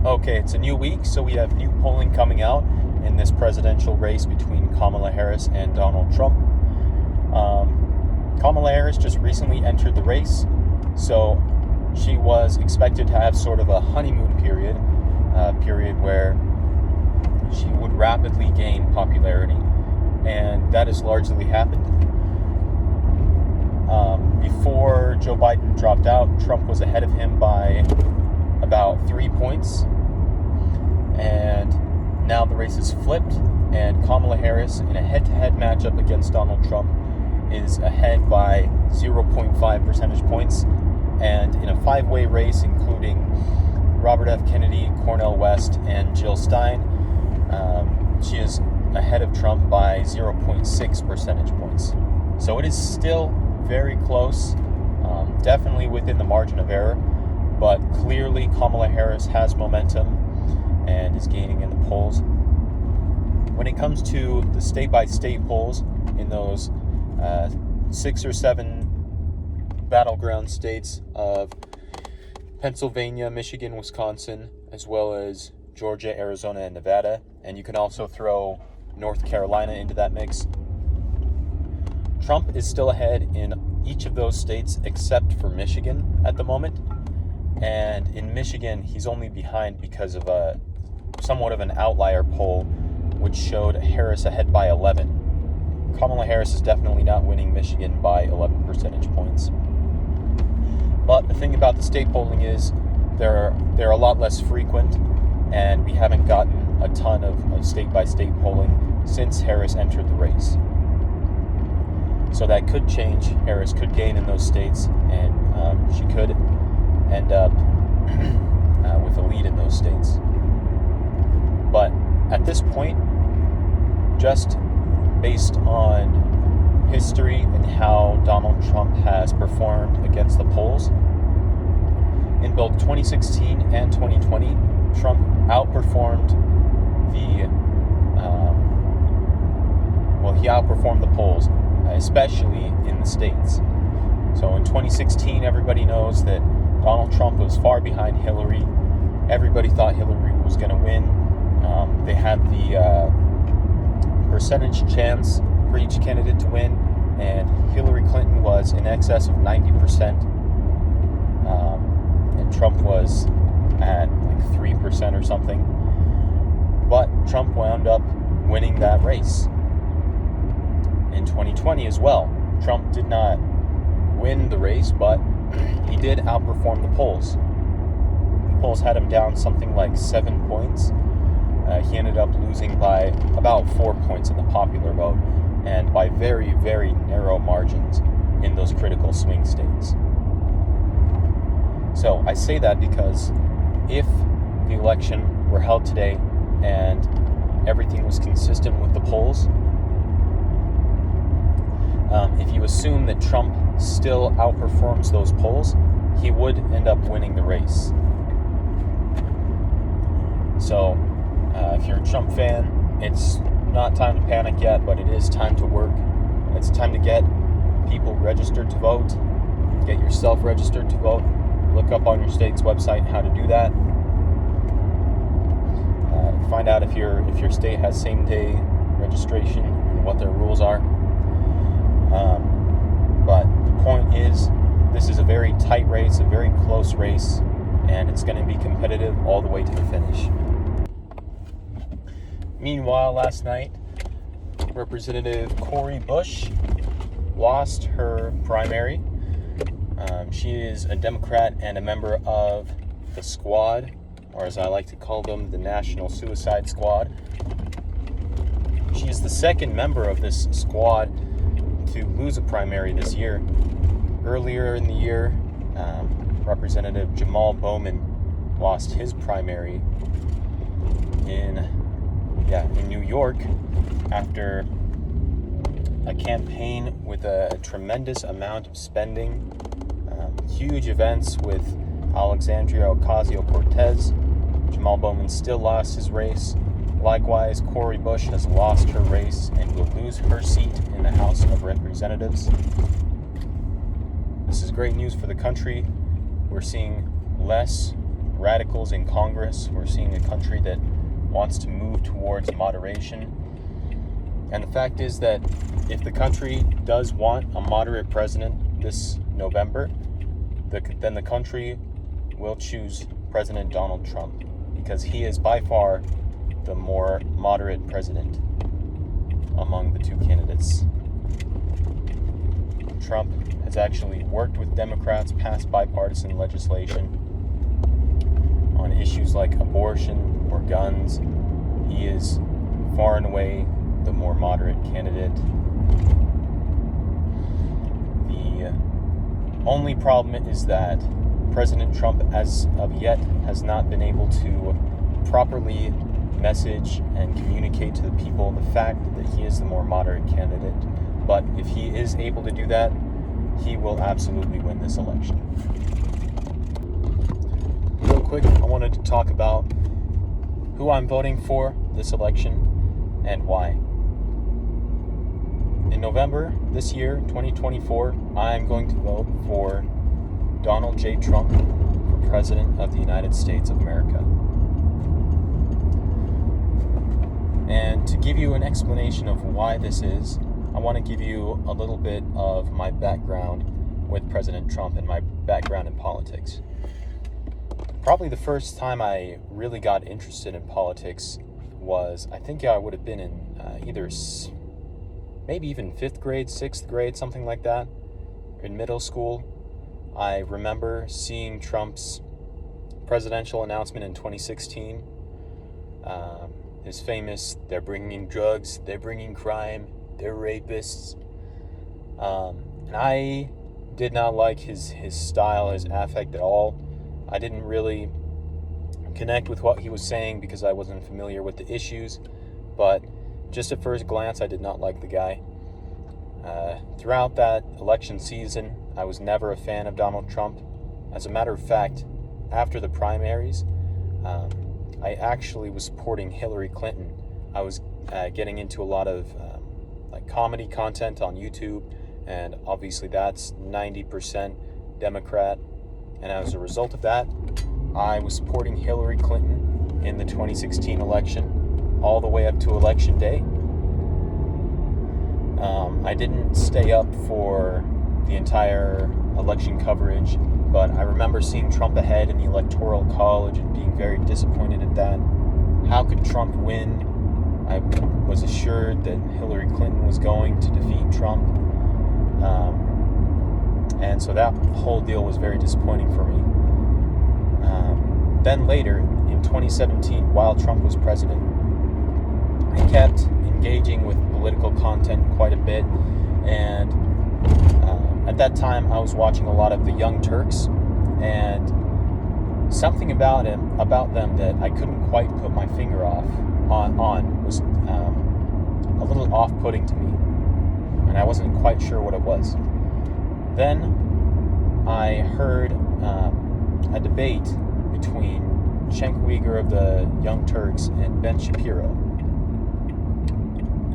Okay, it's a new week, so we have new polling coming out in this presidential race between Kamala Harris and Donald Trump. Kamala Harris just recently entered the race, so she was expected to have sort of a honeymoon period, where she would rapidly gain popularity, and that has largely happened. Before Joe Biden dropped out, Trump was ahead of him by about 3 points, and now the race is flipped, and Kamala Harris, in a head-to-head matchup against Donald Trump, is ahead by 0.5 percentage points, and in a 5-way race including Robert F. Kennedy, Cornel West, and Jill Stein, she is ahead of Trump by 0.6 percentage points. So it is still very close, definitely within the margin of error, but clearly Kamala Harris has momentum and is gaining in the polls. When it comes to the state-by-state polls in those 6 or 7 battleground states of Pennsylvania, Michigan, Wisconsin, as well as Georgia, Arizona, and Nevada, and you can also throw North Carolina into that mix, Trump is still ahead in each of those states except for Michigan at the moment. And in Michigan, he's only behind because of somewhat of an outlier poll, which showed Harris ahead by 11. Kamala Harris is definitely not winning Michigan by 11 percentage points. But the thing about the state polling is they're a lot less frequent, and we haven't gotten a ton of state-by-state polling since Harris entered the race. So that could change. Harris could gain in those states, and she could end up with a lead in those states. But at this point, just based on history and how Donald Trump has performed against the polls, in both 2016 and 2020, Trump outperformed he outperformed the polls, especially in the states. So in 2016, everybody knows that Donald Trump was far behind Hillary. Everybody thought Hillary was going to win. They had the percentage chance for each candidate to win, and Hillary Clinton was in excess of 90%, and Trump was at like 3% or something. But Trump wound up winning that race. In 2020 as well, Trump did not win the race, but he did outperform the polls. The polls had him down something like 7 points. He ended up losing by about 4 points in the popular vote, and by very, very narrow margins in those critical swing states. So I say that because if the election were held today and everything was consistent with the polls, if you assume that Trump still outperforms those polls, he would end up winning the race. So, if you're a Trump fan, it's not time to panic yet, but it is time to work. It's time to get people registered to vote, get yourself registered to vote. Look up on your state's website how to do that. Find out if your state has same-day registration and what their rules are. But the point is, this is a very tight race, a very close race, and it's going to be competitive all the way to the finish. Meanwhile, last night, Representative Cori Bush lost her primary. She is a Democrat and a member of the Squad, or as I like to call them, the National Suicide Squad. She is the second member of this squad to lose a primary this year. Earlier in the year, Representative Jamal Bowman lost his primary in New York after a campaign with a tremendous amount of spending, huge events with Alexandria Ocasio-Cortez. Jamal Bowman still lost his race. Likewise, Cori Bush has lost her race and will lose her seat in the House of Representatives. This is great news for the country. We're seeing less radicals in Congress. We're seeing a country that wants to move towards moderation. And the fact is that if the country does want a moderate president this November, then the country will choose President Donald Trump, because he is by far the more moderate president among the two candidates. Trump has actually worked with Democrats, passed bipartisan legislation on issues like abortion or guns. He is far and away the more moderate candidate. The only problem is that President Trump, as of yet, has not been able to properly message and communicate to the people the fact that he is the more moderate candidate. But if he is able to do that, he will absolutely win this election. Real quick, I wanted to talk about who I'm voting for this election and why. In November this year, 2024, I'm going to vote for Donald J. Trump for President of the United States of America. And to give you an explanation of why this is, I want to give you a little bit of my background with President Trump and my background in politics. Probably the first time I really got interested in politics was, I think I would have been in maybe even 5th grade, 6th grade, something like that, in middle school. I remember seeing Trump's presidential announcement in 2016. His famous, they're bringing drugs, they're bringing crime, they're rapists. And I did not like his style, his affect at all. I didn't really connect with what he was saying because I wasn't familiar with the issues. But just at first glance, I did not like the guy. Throughout that election season, I was never a fan of Donald Trump. As a matter of fact, after the primaries, I actually was supporting Hillary Clinton. I was getting into a lot of comedy content on YouTube, and obviously that's 90% Democrat. And as a result of that, I was supporting Hillary Clinton in the 2016 election all the way up to Election Day. I didn't stay up for the entire election coverage, but I remember seeing Trump ahead in the Electoral College and being very disappointed at that. How could Trump win? I was assured that Hillary Clinton was going to defeat Trump. And so that whole deal was very disappointing for me. Then later, in 2017, while Trump was president, I kept engaging with political content quite a bit. And at that time, I was watching a lot of the Young Turks, and something about them that I couldn't quite put my finger on was a little off-putting to me, and I wasn't quite sure what it was. Then I heard a debate between Cenk Uygur of the Young Turks and Ben Shapiro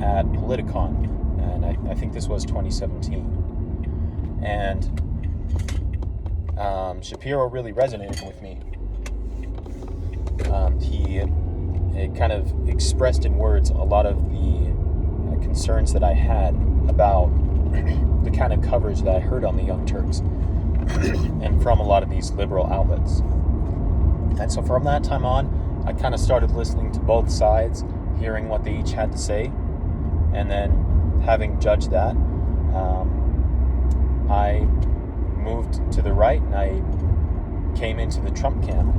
at Politicon, and I think this was 2017. And Shapiro really resonated with me. He kind of expressed in words a lot of the concerns that I had about the kind of coverage that I heard on the Young Turks and from a lot of these liberal outlets. And so from that time on, I kind of started listening to both sides, hearing what they each had to say, and then having judged that, I moved to the right and I came into the Trump camp.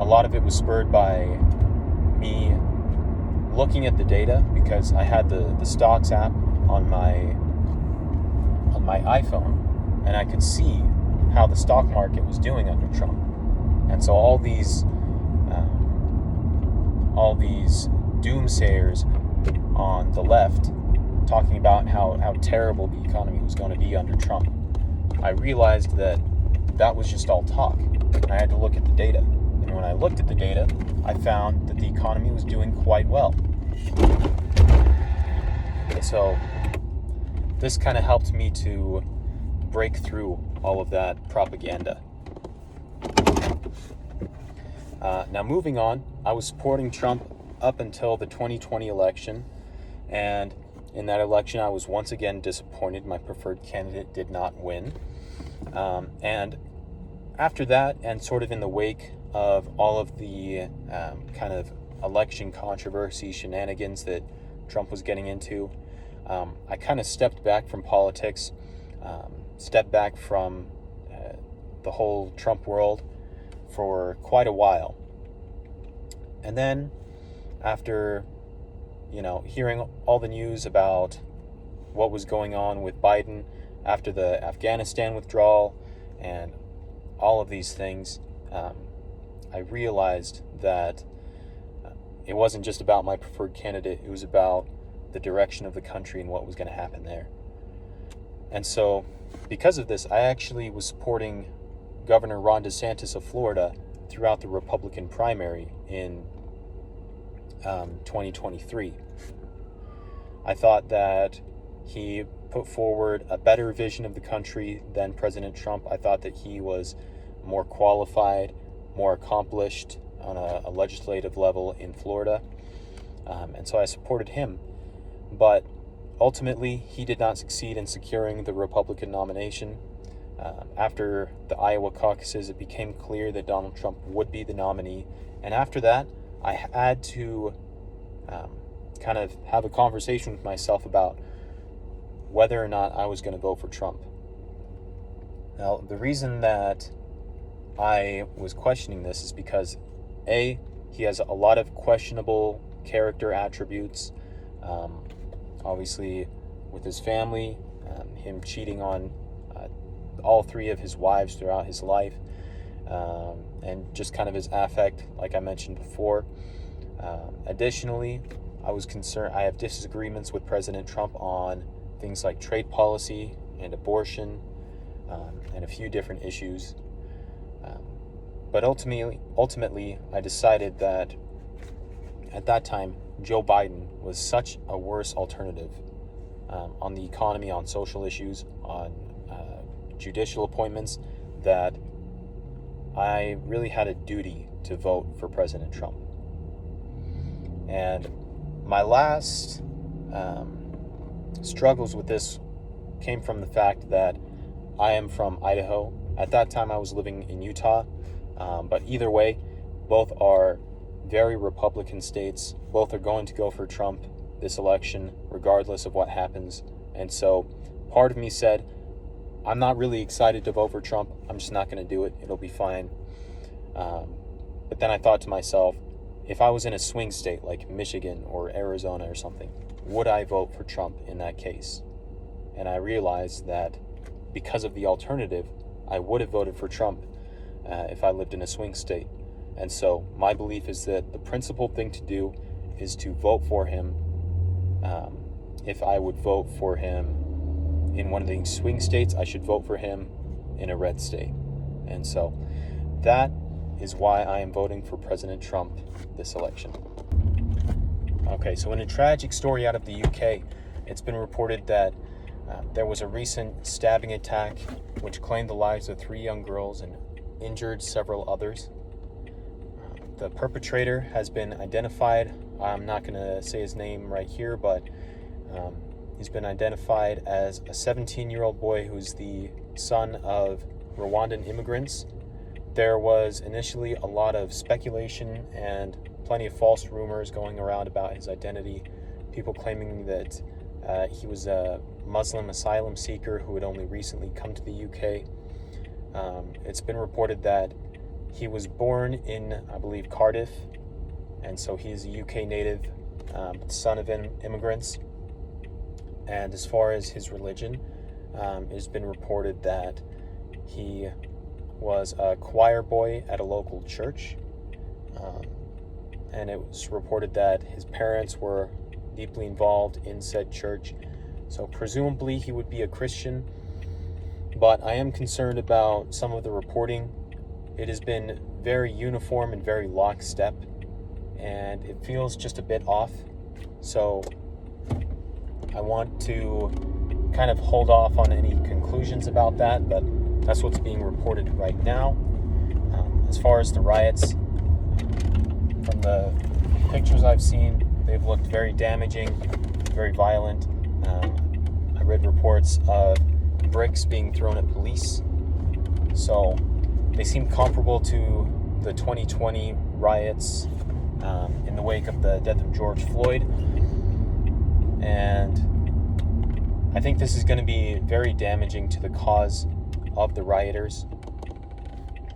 A lot of it was spurred by me looking at the data, because I had the stocks app on my iPhone, and I could see how the stock market was doing under Trump. And so all these doomsayers on the left talking about how terrible the economy was going to be under Trump, I realized that was just all talk. And I had to look at the data. And when I looked at the data, I found that the economy was doing quite well. So this kind of helped me to break through all of that propaganda. Now, moving on, I was supporting Trump up until the 2020 election, and in that election, I was once again disappointed. My preferred candidate did not win. And after that, and sort of in the wake of all of the kind of election controversy shenanigans that Trump was getting into, I kind of stepped back from politics, stepped back from the whole Trump world for quite a while. And then after, hearing all the news about what was going on with Biden after the Afghanistan withdrawal and all of these things, I realized that it wasn't just about my preferred candidate, it was about the direction of the country and what was going to happen there. And so, because of this, I actually was supporting Governor Ron DeSantis of Florida throughout the Republican primary in 2023. I thought that he put forward a better vision of the country than President Trump. I thought that he was more qualified, more accomplished on a legislative level in Florida. And so I supported him. But ultimately, he did not succeed in securing the Republican nomination. After the Iowa caucuses, it became clear that Donald Trump would be the nominee. And after that, I had to kind of have a conversation with myself about whether or not I was going to vote for Trump. Now, the reason that I was questioning this is because, A, he has a lot of questionable character attributes. Obviously, with his family, him cheating on all three of his wives throughout his life, and just kind of his affect, like I mentioned before. Additionally, I have disagreements with President Trump on things like trade policy and abortion, and a few different issues. But ultimately, I decided that at that time, Joe Biden was such a worse alternative on the economy, on social issues, on judicial appointments, that I really had a duty to vote for President Trump. And my last struggles with this came from the fact that I am from Idaho. At that time, I was living in Utah. But either way, both are very Republican states. Both are going to go for Trump this election, regardless of what happens. And so part of me said, I'm not really excited to vote for Trump. I'm just not going to do it. It'll be fine. But then I thought to myself, if I was in a swing state like Michigan or Arizona or something, would I vote for Trump in that case? And I realized that because of the alternative, I would have voted for Trump if I lived in a swing state. And so my belief is that the principled thing to do is to vote for him. If I would vote for him in one of the swing states, I should vote for him in a red state. And so that is why I am voting for President Trump this election. Okay, so in a tragic story out of the UK, it's been reported that there was a recent stabbing attack which claimed the lives of 3 young girls and injured several others. The perpetrator has been identified. I'm not going to say his name right here, but he's been identified as a 17-year-old boy who's the son of Rwandan immigrants. There was initially a lot of speculation and plenty of false rumors going around about his identity. People claiming that he was a Muslim asylum seeker who had only recently come to the UK. It's been reported that he was born in, I believe, Cardiff, and so he's a UK native, son of immigrants. And as far as his religion, it's been reported that he was a choir boy at a local church, and it was reported that his parents were deeply involved in said church, so presumably he would be a Christian. But I am concerned about some of the reporting. It has been very uniform and very lockstep, and it feels just a bit off. So I want to kind of hold off on any conclusions about that, but that's what's being reported right now. As far as the riots, From the pictures I've seen, they've looked very damaging, very violent. I read reports of bricks being thrown at police. So they seem comparable to the 2020 riots in the wake of the death of George Floyd. And I think this is going to be very damaging to the cause of the rioters,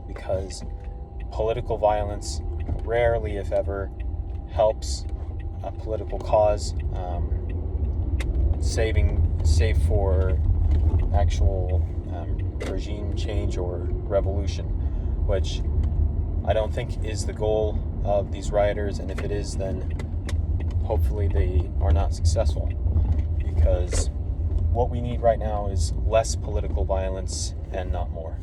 because political violence rarely, if ever, helps a political cause, save for actual regime change or revolution, which I don't think is the goal of these rioters. And if it is, then hopefully they are not successful, because what we need right now is less political violence and not more.